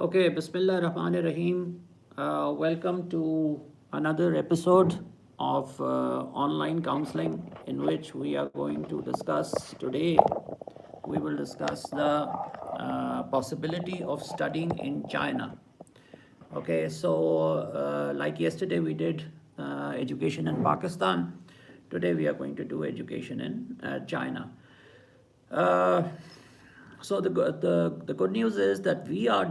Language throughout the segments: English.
Okay, Bismillah Rahman Rahim. Welcome to another episode of online counseling, in which we are going to discuss today. We will discuss the possibility of studying in China. Okay, so like yesterday we did education in Pakistan. Today we are going to do education in China. Uh, so the good news is that we are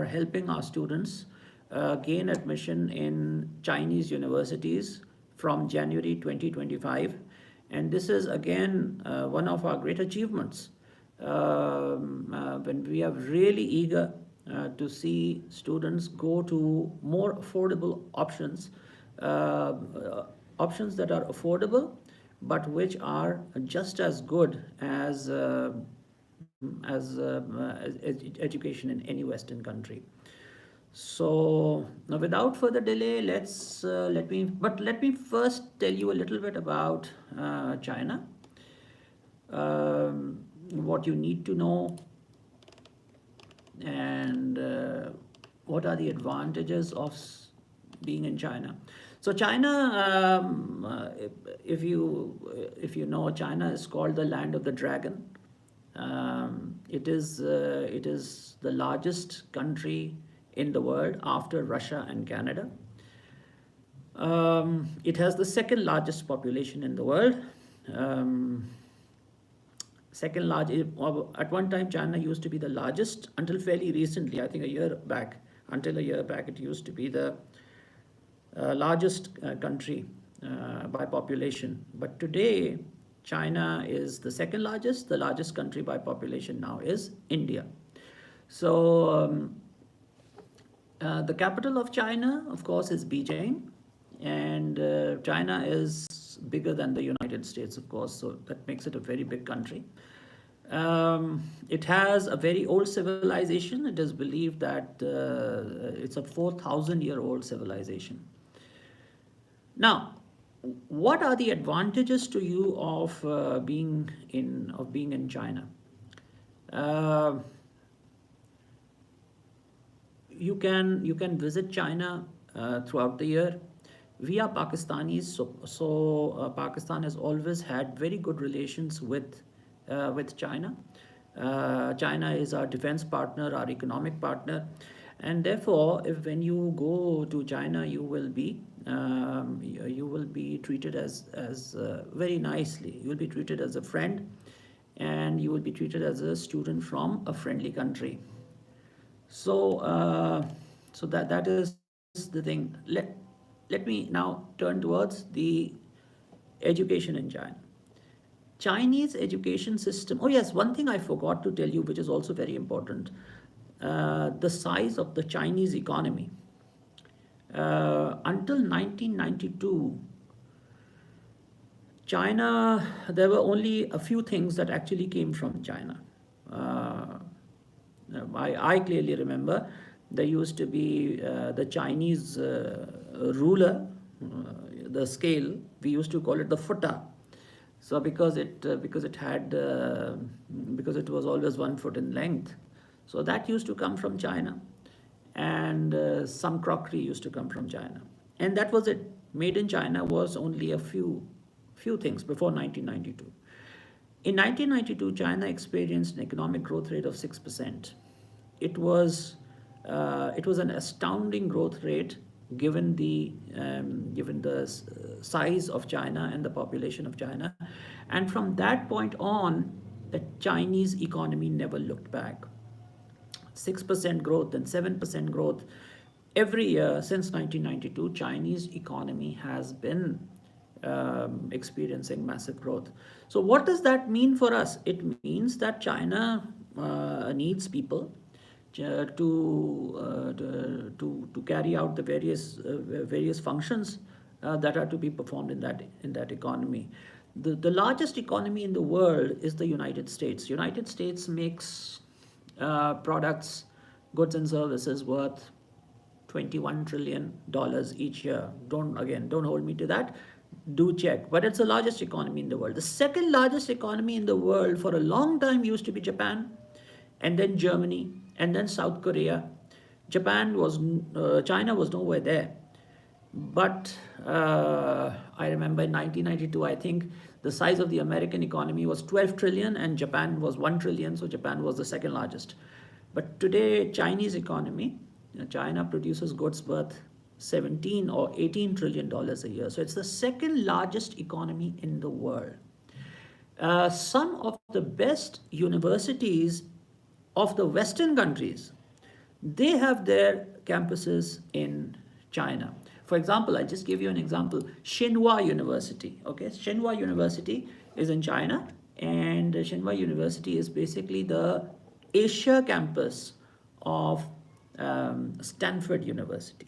helping our students gain admission in Chinese universities from January 2025, and this is again one of our great achievements. When we are really eager to see students go to more affordable options, options that are affordable but which are just as good as education in any Western country. So now, without further delay, let me first tell you a little bit about China. What you need to know, and what are the advantages of being in China. So China, if you know, China is called the land of the dragon. It is the largest country in the world after Russia and Canada. It has the second largest population in the world. Um, Second largest. At one time, China used to be the largest until fairly recently. I think a year back. Until a year back, it used to be the largest country by population. But today, China is the second largest. The largest country by population now is India. So the capital of China, of course, is Beijing, and China is bigger than the United States, of course, so that makes it a very big country. It has a very old civilization. It is believed that it's a 4,000-year-old civilization. Now, what are the advantages to you of being in China? Uh, you can visit China throughout the year. We are Pakistanis, so Pakistan has always had very good relations with China. China is our defense partner, our economic partner, and therefore, if when you go to China, you will be treated as very nicely. You will be treated as a friend, and you will be treated as a student from a friendly country. So, that is the thing. Let me now turn towards the education in China. Chinese education system. Oh yes, one thing I forgot to tell you, which is also very important. The size of the Chinese economy. Until 1992, China, there were only a few things that actually came from China. Uh, I clearly remember there used to be the Chinese ruler, the scale. We used to call it the futa. So because it had because it was always 1 foot in length, so that used to come from China, and some crockery used to come from China, and that was it. Made in China was only a few things before 1992. In 1992, China experienced an economic growth rate of 6%. It was it was an astounding growth rate given the size of China and the population of China, and from that point on, the Chinese economy never looked back. 6% growth, then 7% growth. Every year since 1992, Chinese economy has been experiencing massive growth. So what does that mean for us? It means that China needs people to carry out the various functions that are to be performed in that economy. The largest economy in the world is the United States. United States makes products, goods and services worth $21 trillion each year. Don't hold me to that. Do check. But it's the largest economy in the world. The second largest economy in the world for a long time used to be Japan, and then Germany, and then South Korea. China was nowhere there. But I remember in 1992, I think the size of the American economy was 12 trillion and Japan was 1 trillion, so Japan was the second largest. But today, Chinese economy, China produces goods worth 17 or 18 trillion dollars a year. So it's the second largest economy in the world. Some of the best universities of the Western countries, they have their campuses in China. For example, I just give you an example. Tsinghua University. Okay, Tsinghua University is in China, and Tsinghua University is basically the Asia campus of Stanford University.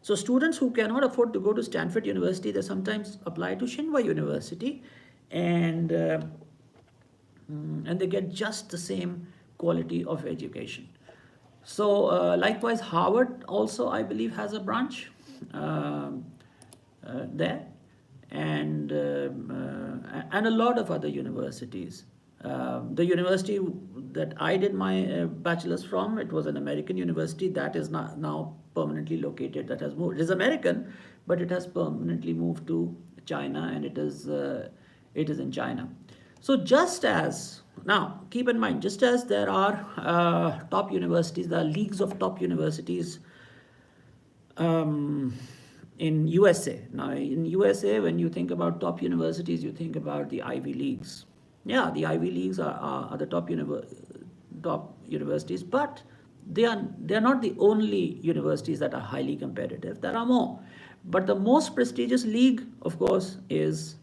So students who cannot afford to go to Stanford University, they sometimes apply to Tsinghua University, and they get just the same quality of education. So likewise, Harvard also, I believe, has a branch there, and a lot of other universities. The university that I did my bachelor's from, it was an American university that is now permanently located, that has moved. It is American, but it has permanently moved to China, and it is in China. So just as, now keep in mind, just as there are top universities, there are leagues of top universities in USA. Now in USA, when you think about top universities, you think about the Ivy Leagues. Yeah, the Ivy Leagues are the top universities, but they are not the only universities that are highly competitive. There are more, but the most prestigious league, of course, is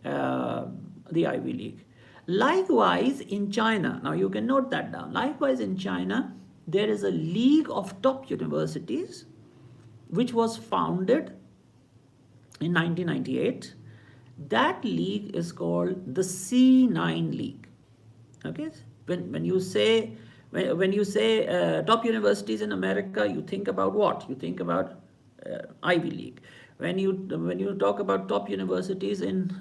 the Ivy League. Likewise in China, now you can note that down. Likewise in China, there is a league of top universities which was founded in 1998. That league is called the C9 League. Okay, when you say top universities in America, you think about what? You think about Ivy League. When you talk about top universities in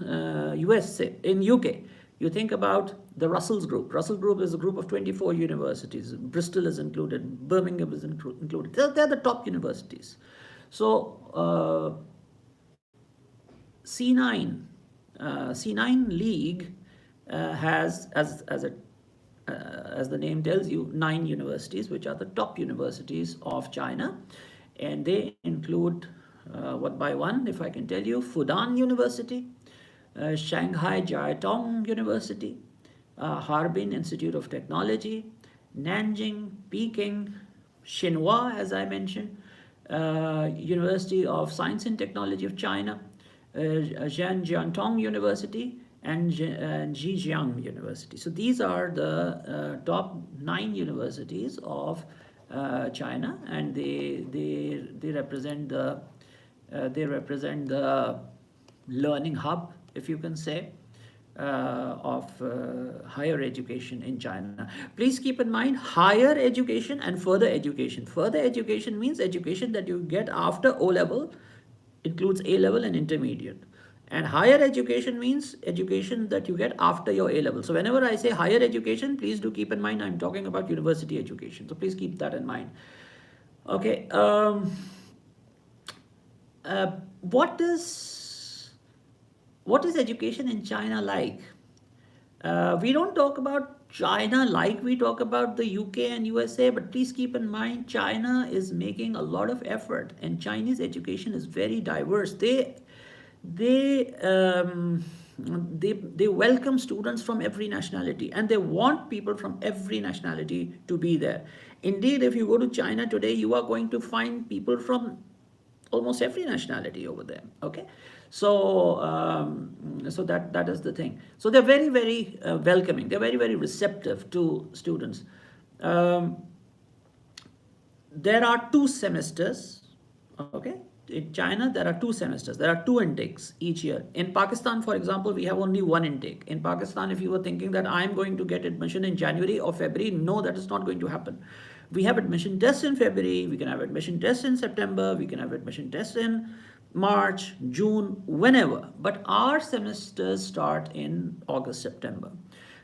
UK, you think about the Russell's Group. Russell Group is a group of 24 universities. Bristol is included. Birmingham is included. They're the top universities. So C9 League has, as the name tells you, 9 universities, which are the top universities of China, and they include what by one, if I can tell you: Fudan University, Shanghai Jiaotong University, Harbin Institute of Technology, Nanjing, Peking, Tsinghua, as I mentioned, University of Science and Technology of China, Zhejiang University, and Zhejiang University. So these are the top 9 universities of China, and they represent the learning hub, if you can say, of higher education in China. Please keep in mind, higher education and further education. Further education means education that you get after O level, includes A level and intermediate. And higher education means education that you get after your A level. So whenever I say higher education, please do keep in mind I'm talking about university education. So please keep that in mind. Okay. What is education in China like? We don't talk about China like we talk about the UK and USA, but please keep in mind China is making a lot of effort, and Chinese education is very diverse. They welcome students from every nationality, and they want people from every nationality to be there. Indeed, if you go to China today, you are going to find people from almost every nationality over there. Okay, so that is the thing. So they're very, very welcoming. They're very, very receptive to students. There are 2 semesters. Okay, in China there are 2 semesters. There are 2 intakes each year. In Pakistan, for example, we have only 1 intake. In Pakistan, if you were thinking that I'm going to get admission in January or February, no, that is not going to happen. We have admission tests in February, we can have admission tests in September, we can have admission tests in March, June, whenever. But our semesters start in August, September.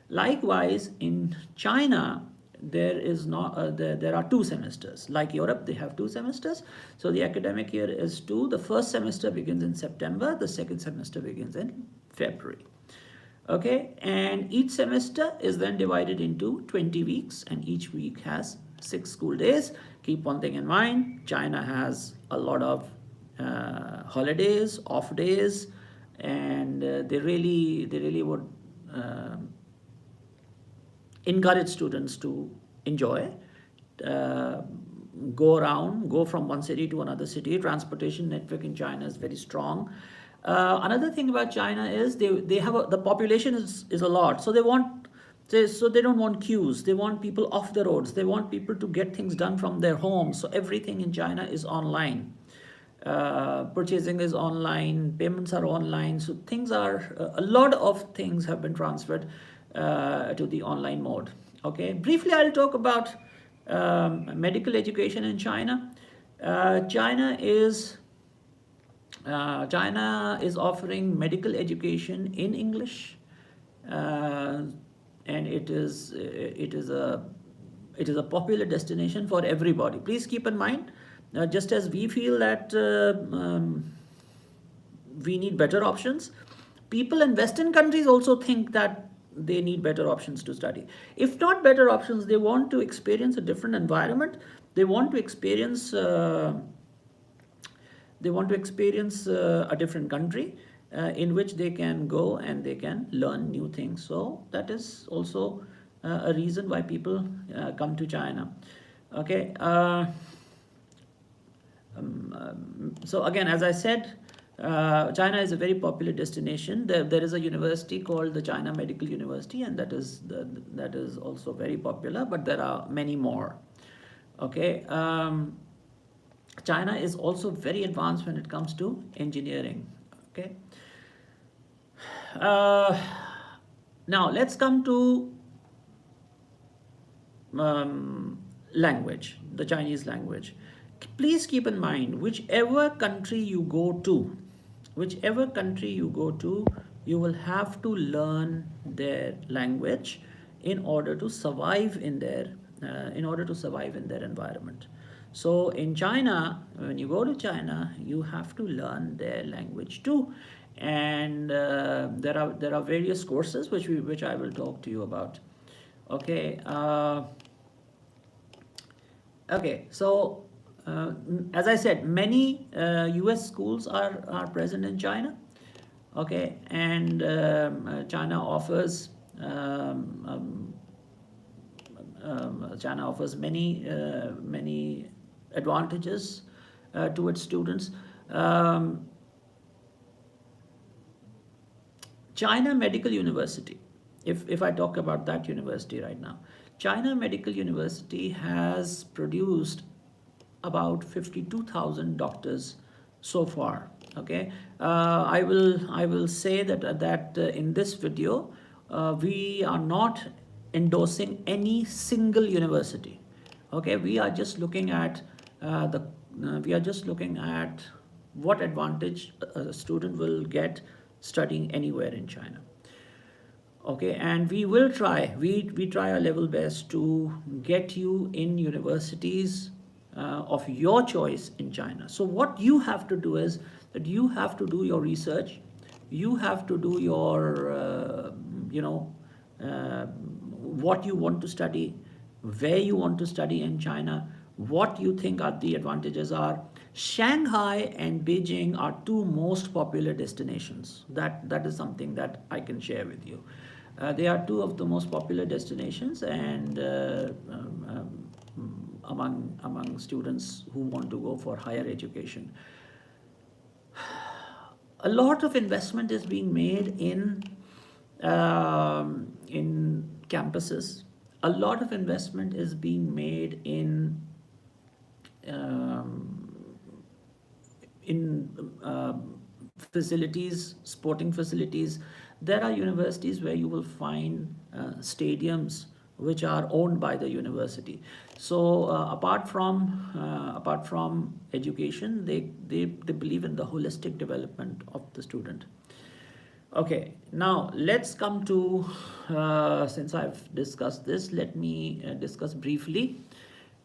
Likewise, in China, there are 2 semesters. Like Europe, they have 2 semesters. So the academic year is two. The first semester begins in September. The second semester begins in February. Okay, and each semester is then divided into 20 weeks, and each week has 6 school days. Keep one thing in mind: China has a lot of holidays, off days, and they really would uh, encourage students to enjoy, uh, go around, go from one city to another city. Transportation network in China is very strong. Another thing about China is they have the population is a lot, so they don't want queues. They want people off the roads. They want people to get things done from their homes. So everything in China is online. Purchasing is online, payments are online, so things are a lot of things have been transferred to the online mode. Okay, briefly I'll talk about medical education in China. China is offering medical education in English, uh, and it is a popular destination for everybody. Please keep in mind, just as we feel that we need better options, people in Western countries also think that they need better options to study. If not better options, they want to experience a different environment. They want to experience a different country in which they can go and they can learn new things. So that is also a reason why people come to China. Okay. So again, as I said, China is a very popular destination. There is a university called the China Medical University, and that is also very popular. But there are many more. Okay. China is also very advanced when it comes to engineering. Okay. Uh, Now let's come to language, the Chinese language. Please keep in mind, whichever country you go to, you will have to learn their language in order to survive in their environment. So in China, when you go to China, you have to learn their language too, and there are various courses which I will talk to you about. Okay. Okay, so as I said, many US schools are present in China. Okay, and China offers many advantages to its students. Um, China Medical University, if I talk about that university right now, China Medical University has produced about 52,000 doctors so far. Okay, I will say that in this video, we are not endorsing any single university. Okay, we are just looking at what advantage a student will get studying anywhere in China. Okay, and we try our level best to get you in universities of your choice in China. So what you have to do is that you have to do your research, you have to do your what you want to study, where you want to study in China, what you think are the advantages are. Shanghai and Beijing are two most popular destinations. That is something that I can share with you. They are two of the most popular destinations, and among students who want to go for higher education. A lot of investment is being made in campuses. A lot of investment is being made in facilities, sporting facilities. There are universities where you will find stadiums which are owned by the university. So apart from education, they believe in the holistic development of the student. Okay, now let's come to, since I've discussed this, let me discuss briefly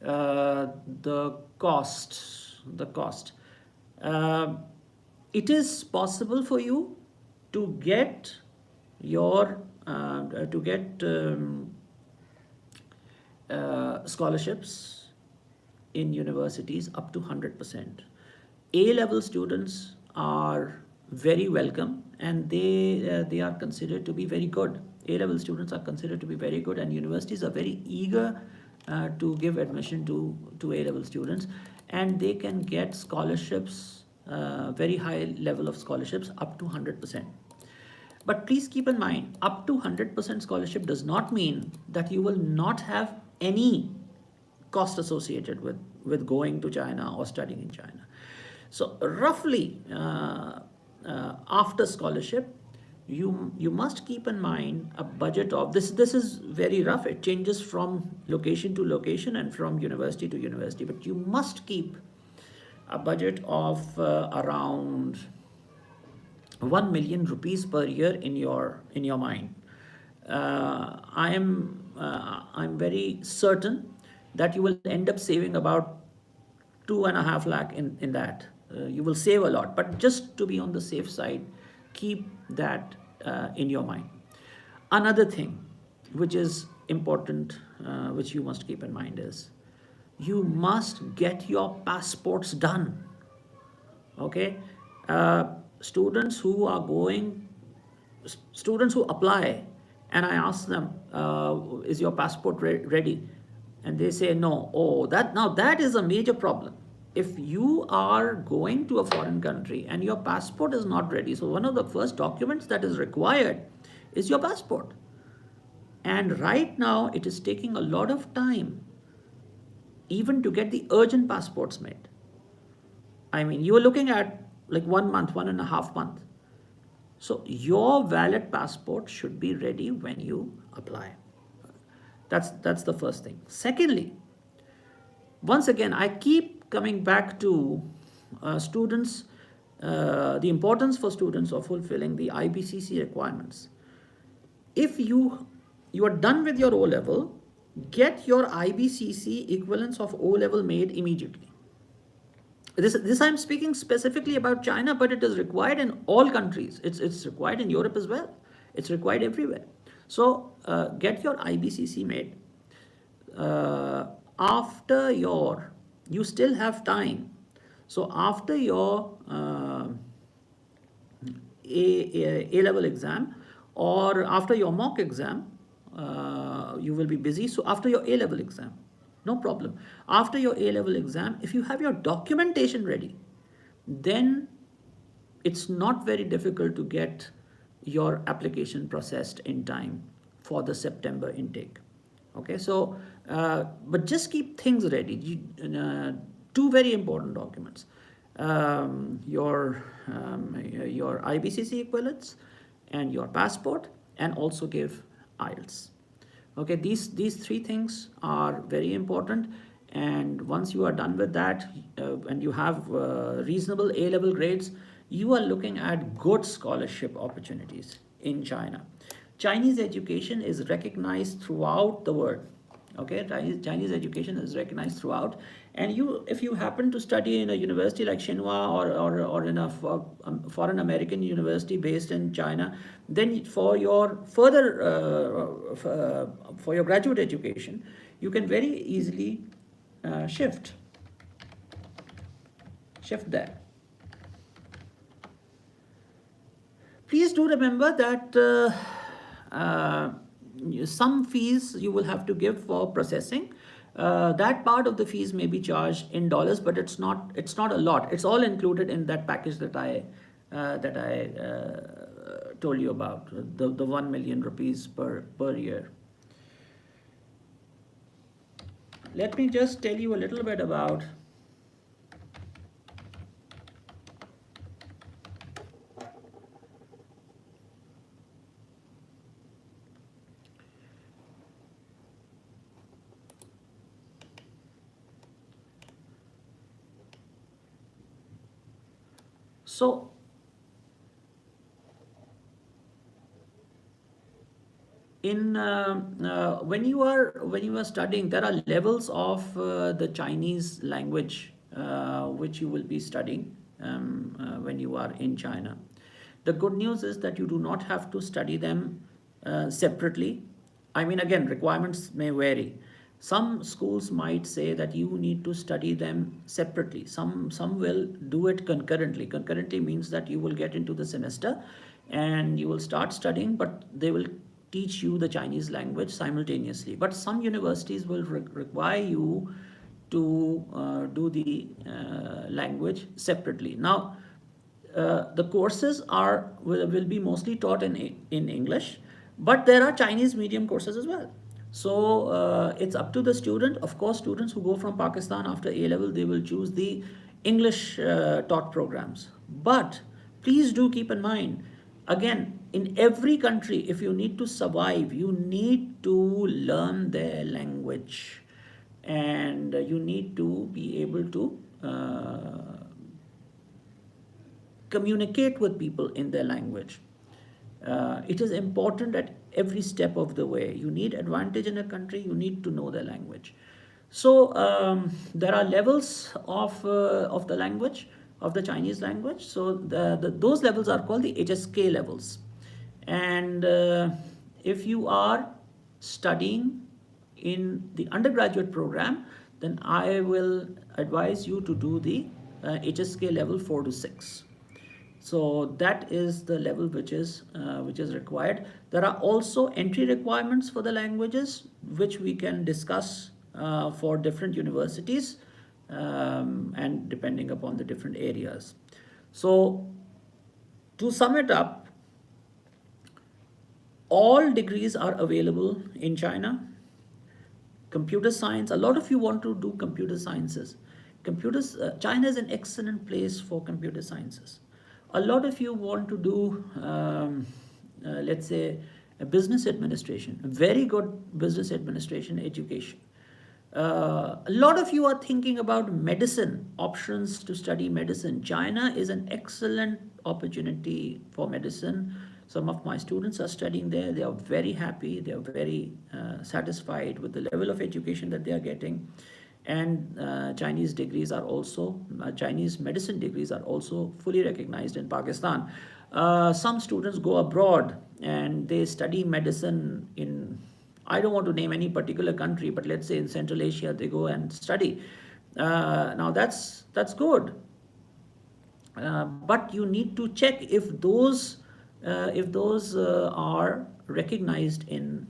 the cost. The cost. Uh, it is possible for you to get your to get scholarships in universities up to 100%. A level students are very welcome, and they are considered to be very good. A level students are considered to be very good, and universities are very eager to give admission to A level students, and they can get scholarships, very high level of scholarships up to 100%. But please keep in mind, up to 100% scholarship does not mean that you will not have any cost associated with going to China or studying in China. So roughly, after scholarship, you must keep in mind a budget of this. This is very rough. It changes from location to location and from university to university. But you must keep a budget of around 1 million rupees per year in your mind. I'm very certain that you will end up saving about 2.5 lakh in that. You will save a lot, but just to be on the safe side, keep that in your mind. Another thing which is important, which you must keep in mind, is you must get your passports done. Okay, uh, students who are going students who apply, and I ask them, is your passport ready, and they say no. Oh, that now that is a major problem. If you are going to a foreign country and your passport is not ready, so one of the first documents that is required is your passport. And right now it is taking a lot of time even to get the urgent passports made. I mean, you are looking at like 1 month, 1.5 month. So your valid passport should be ready when you apply. That's the first thing. Secondly, once again, I keep coming back to students, the importance for students of fulfilling the IBCC requirements. If you are done with your O level, get your IBCC equivalence of O level made immediately. This I'm speaking specifically about China, but it is required in all countries. It's required in Europe as well. It's required everywhere. So get your IBCC made. After your, you still have time. So after your A level exam, or after your mock exam, you will be busy. So after your A level exam, no problem. After your A level exam, if you have your documentation ready, then it's not very difficult to get your application processed in time for the September intake. Okay, so but just keep things ready. Two very important documents: your IBCC equivalents and your passport, and also give IELTS. Okay, these three things are very important, and once you are done with that, and you have reasonable A level grades, you are looking at good scholarship opportunities in China. Chinese education is recognized throughout the world. Okay, Chinese education is recognized throughout, and you, if you happen to study in a university like Tsinghua, or in a foreign American university based in China, then for your further for your graduate education, you can very easily shift there. Please do remember that some fees you will have to give for processing. That part of the fees may be charged in dollars, but it's not a lot. It's all included in that package that I told you about, the 1 million rupees per year. Let me just tell you a little bit about so when you are studying, there are levels of the Chinese language which you will be studying when you are in China. The good news is that you do not have to study them separately. I mean, again, requirements may vary. Some schools might say that you need to study them separately. Some will do it concurrently. Concurrently means that you will get into the semester and you will start studying, but they will teach you the Chinese language simultaneously. But some universities will require you to do the language separately. Now, the courses will be mostly taught in English, but there are Chinese medium courses as well. So it's up to the student. Of course, students who go from Pakistan after A level, they will choose the English taught programs. But please do keep in mind, again, in every country, if you need to survive, you need to learn their language, and you need to be able to communicate with people in their language. It is important at every step of the way. You need advantage in a country, you need to know the language. So there are levels of the language, of the Chinese language. So those levels are called the HSK levels. And if you are studying in the undergraduate program, then I will advise you to do the HSK level 4 to 6. So that is the level which is required. There are also entry requirements for the languages, which we can discuss for different universities and depending upon the different areas. So to sum it up, all degrees are available in China. Computer science, a lot of you want to do computer sciences. China is an excellent place for computer sciences. A lot of you want to do, let's say, a business administration, a very good business administration education. A lot of you are thinking about medicine, options to study medicine. China is an excellent opportunity for medicine. Some of my students are studying there. They are very happy. They are very satisfied with the level of education that they are getting. And Chinese medicine degrees are also fully recognized in Pakistan. Some students go abroad and they study medicine in, I don't want to name any particular country, but let's say in Central Asia, they go and study. Now that's good. But you need to check if those are recognized in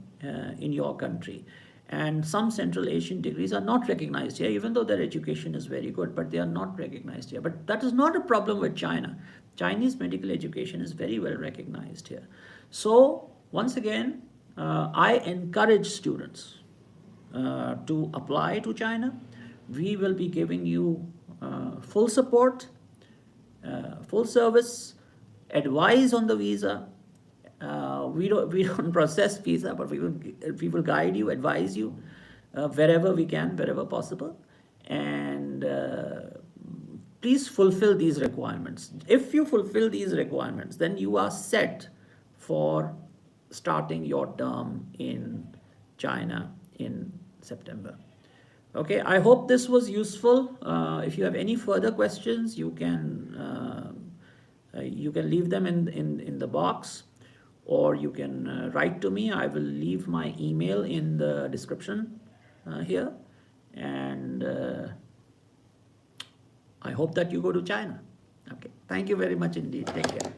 your country. And some Central Asian degrees are not recognized here, even though their education is very good, but they are not recognized here. But that is not a problem with China. Chinese medical education is very well recognized here. So once again, I encourage students to apply to China. We will be giving you full support, full service, advice on the visa. We don't process visa, but we will guide you, advise you wherever we can, wherever possible, and please fulfill these requirements. If you fulfill these requirements, then you are set for starting your term in China in September. Okay, I hope this was useful. If you have any further questions, you can leave them in the box, or you can write to me. I will leave my email in the description here, and I hope that you go to China. Okay, thank you very much indeed. Take care.